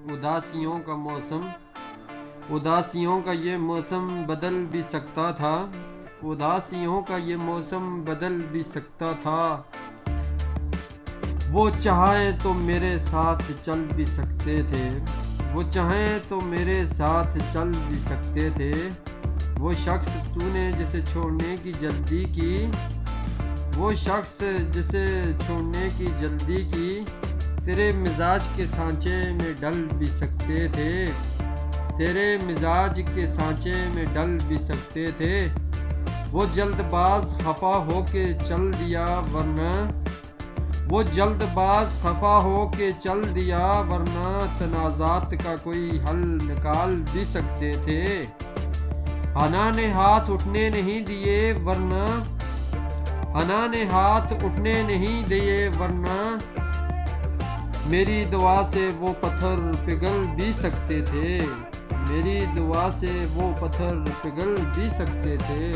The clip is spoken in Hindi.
उदासियों का मौसम, उदासियों का ये मौसम बदल भी सकता था, उदासियों का ये मौसम बदल भी सकता था। वो चाहे तो मेरे साथ चल भी सकते थे, वो चाहे तो मेरे साथ चल भी सकते थे। वो शख्स तूने जिसे छोड़ने की जल्दी की, वो शख्स जिसे छोड़ने की जल्दी की, तेरे मिजाज के सांचे में डल भी सकते थे, तेरे मिजाज के सांचे में डल भी सकते थे। वो जल्दबाज खफा होके चल दिया वरना, वो जल्दबाज खफा हो के चल दिया वरना तनाज़ात का कोई हल निकाल भी सकते थे। हना ने हाथ उठने नहीं दिए वरना, हना ने हाथ उठने नहीं दिए वरना मेरी दुआ से वो पत्थर पिघल भी सकते थे, मेरी दुआ से वो पत्थर पिघल भी सकते थे।